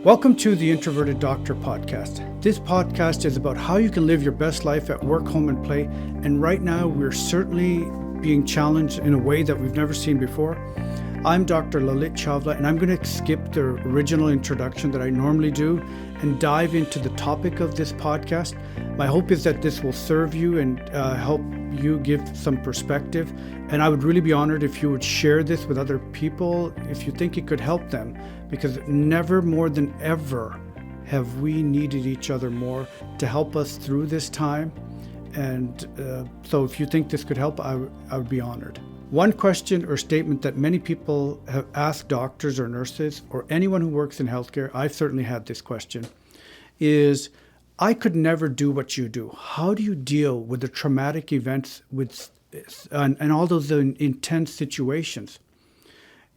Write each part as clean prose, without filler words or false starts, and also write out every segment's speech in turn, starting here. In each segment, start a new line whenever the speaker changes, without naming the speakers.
Welcome to the Introverted Doctor podcast. This podcast is about how you can live your best life at work, home, and play. And right now, we're certainly being challenged in a way that we've never seen before. I'm Dr. Lalit Chawla, and I'm going to skip the original introduction that I normally do and dive into the topic of this podcast. My hope is that this will serve you and help you give some perspective. And I would really be honored if you would share this with other people if you think it could help them, because never more than ever have we needed each other more to help us through this time. And so if you think this could help, I would be honored. One question or statement that many people have asked doctors or nurses or anyone who works in healthcare, I've certainly had this question, is, I could never do what you do. How do you deal with the traumatic events and all those intense situations?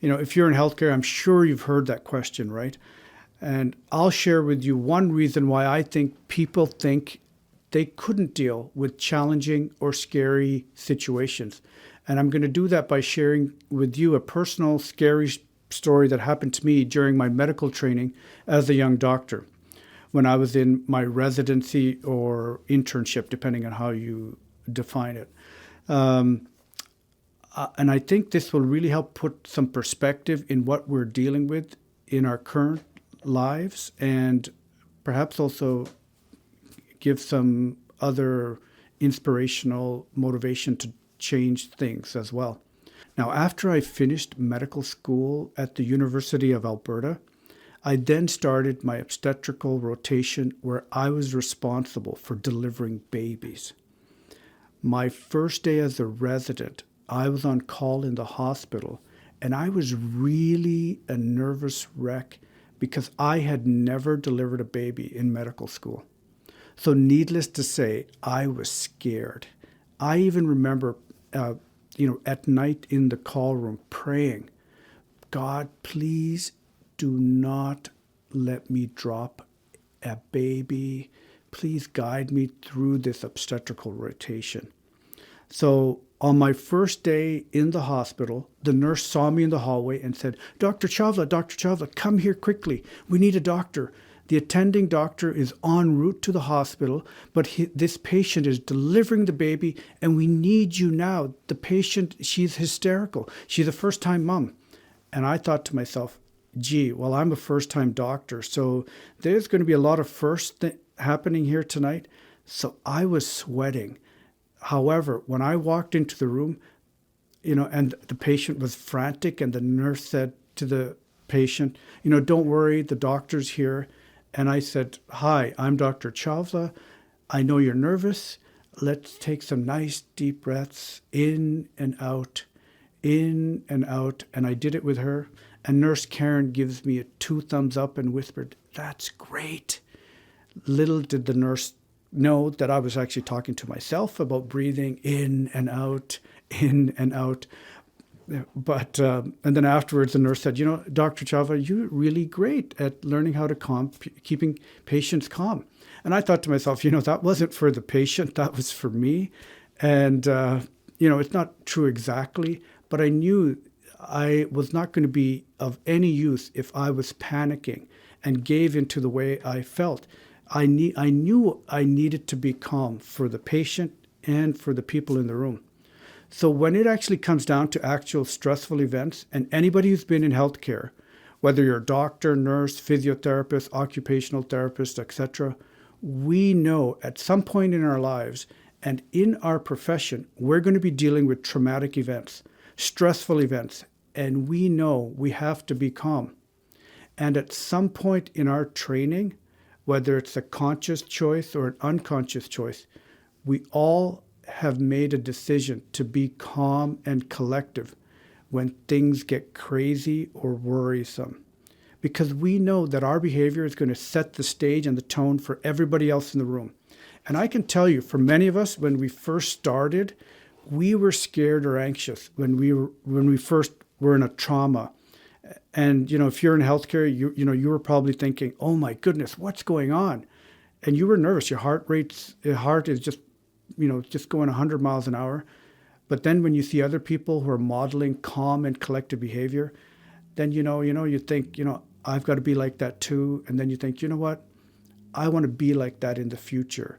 You know, if you're in healthcare, I'm sure you've heard that question, right? And I'll share with you one reason why I think people think they couldn't deal with challenging or scary situations. And I'm going to do that by sharing with you a personal scary story that happened to me during my medical training as a young doctor, when I was in my residency or internship, depending on how you define it. And I think this will really help put some perspective in what we're dealing with in our current lives, and perhaps also give some other inspirational motivation to change things as well. Now, after I finished medical school at the University of Alberta, I then started my obstetrical rotation where I was responsible for delivering babies. My first day as a resident, I was on call in the hospital, and I was really a nervous wreck because I had never delivered a baby in medical school. So needless to say, I was scared. I even remember, at night in the call room praying, God, please do not let me drop a baby. Please guide me through this obstetrical rotation. So on my first day in the hospital, the nurse saw me in the hallway and said, Dr. Chawla, come here quickly. We need a doctor. The attending doctor is en route to the hospital, but this patient is delivering the baby, and we need you now. The patient, she's hysterical. She's a first-time mom. And I thought to myself, gee, well, I'm a first-time doctor, so there's going to be a lot of firsts happening here tonight. So I was sweating. However, when I walked into the room, and the patient was frantic, and the nurse said to the patient, don't worry, the doctor's here. And I said, hi, I'm Dr. Chawla. I know you're nervous. Let's take some nice deep breaths in and out, in and out. And I did it with her. And Nurse Karen gives me a 2 thumbs up and whispered, that's great. Little did the nurse know that I was actually talking to myself about breathing in and out, in and out. But and then afterwards, the nurse said, Dr. Chawla, you're really great at learning how to keeping patients calm. And I thought to myself, that wasn't for the patient, that was for me. And, it's not true exactly, but I knew I was not going to be of any use if I was panicking and gave into the way I felt. I knew I needed to be calm for the patient and for the people in the room. So when it actually comes down to actual stressful events, and anybody who's been in healthcare, whether you're a doctor, nurse, physiotherapist, occupational therapist, etc., we know at some point in our lives and in our profession, we're going to be dealing with traumatic events, stressful events, and we know we have to be calm. And at some point in our training, whether it's a conscious choice or an unconscious choice, we all have made a decision to be calm and collective when things get crazy or worrisome. Because we know that our behavior is going to set the stage and the tone for everybody else in the room. And I can tell you, for many of us, when we first started, we were scared or anxious when we first were in a trauma. And, if you're in healthcare, you were probably thinking, oh my goodness, what's going on? And you were nervous. Your heart is just going 100 miles an hour. But then when you see other people who are modeling calm and collective behavior, then, you think, I've got to be like that too. And then you think, you know what? I want to be like that in the future,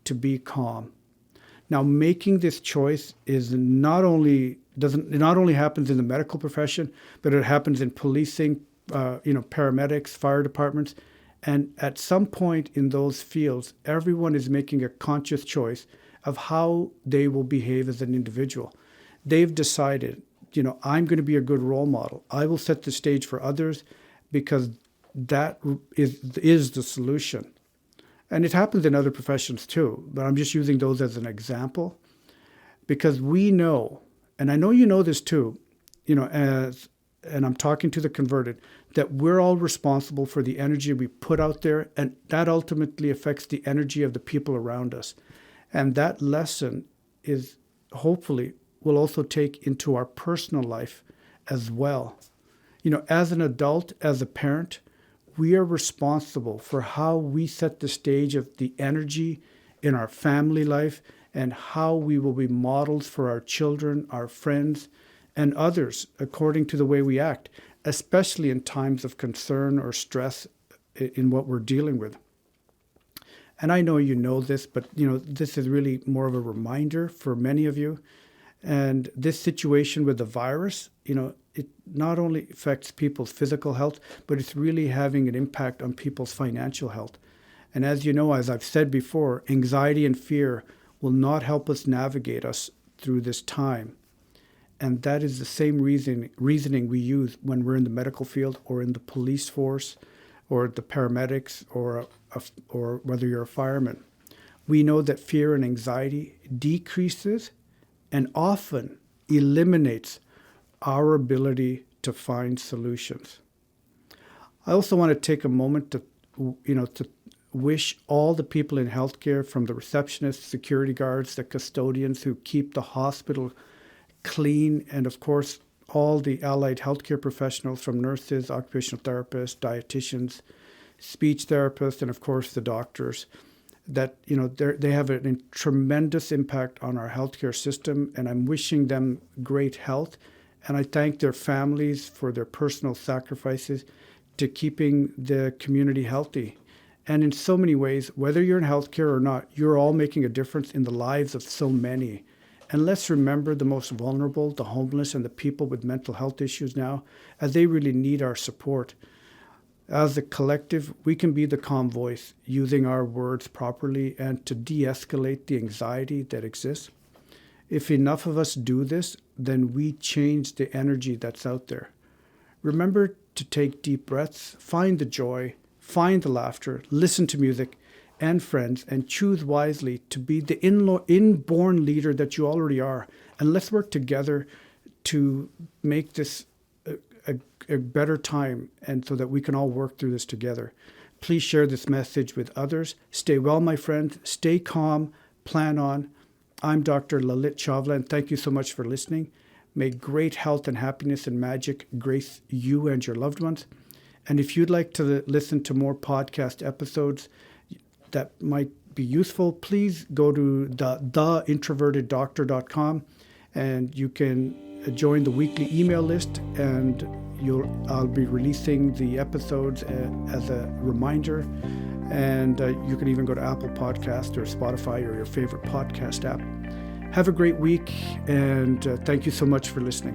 to be calm. Now, making this choice is not only happens in the medical profession, but it happens in policing, paramedics, fire departments. And at some point in those fields, everyone is making a conscious choice of how they will behave as an individual. They've decided, I'm going to be a good role model. I will set the stage for others because that is the solution. And it happens in other professions too, but I'm just using those as an example because we know, and I know you know this too, and I'm talking to the converted, that we're all responsible for the energy we put out there, and that ultimately affects the energy of the people around us. And that lesson is hopefully will also take into our personal life as well. As an adult, as a parent, we are responsible for how we set the stage of the energy in our family life and how we will be models for our children, our friends, and others according to the way we act, especially in times of concern or stress in what we're dealing with. And I know you know this, but this is really more of a reminder for many of you. And this situation with the virus, it not only affects people's physical health, but it's really having an impact on people's financial health. And as you know, as I've said before, anxiety and fear will not help us navigate us through this time. And that is the same reasoning we use when we're in the medical field or in the police force or the paramedics or whether you're a fireman. We know that fear and anxiety decreases and often eliminates our ability to find solutions. I also want to take a moment to wish all the people in healthcare, from the receptionists, security guards, the custodians who keep the hospital clean, and of course all the allied healthcare professionals, from nurses, occupational therapists, dietitians, speech therapists, and of course the doctors, that they have a tremendous impact on our healthcare system, and I'm wishing them great health. And I thank their families for their personal sacrifices to keeping the community healthy. And in so many ways, whether you're in healthcare or not, you're all making a difference in the lives of so many. And let's remember the most vulnerable, the homeless, and the people with mental health issues now, as they really need our support. As a collective, we can be the calm voice, using our words properly and to de-escalate the anxiety that exists. If enough of us do this, then we change the energy that's out there. Remember to take deep breaths, find the joy, find the laughter, listen to music and friends, and choose wisely to be the inborn leader that you already are. And let's work together to make this a better time, and so that we can all work through this together. Please share this message with others. Stay well, my friends. Stay calm. Plan on. I'm Dr. Lalit Chawla, and thank you so much for listening. May great health and happiness and magic grace you and your loved ones. And if you'd like to listen to more podcast episodes that might be useful, please go to theintroverteddoctor.com, and you can join the weekly email list, and I'll be releasing the episodes as a reminder. And you can even go to Apple Podcast or Spotify or your favorite podcast app. Have a great week, and thank you so much for listening.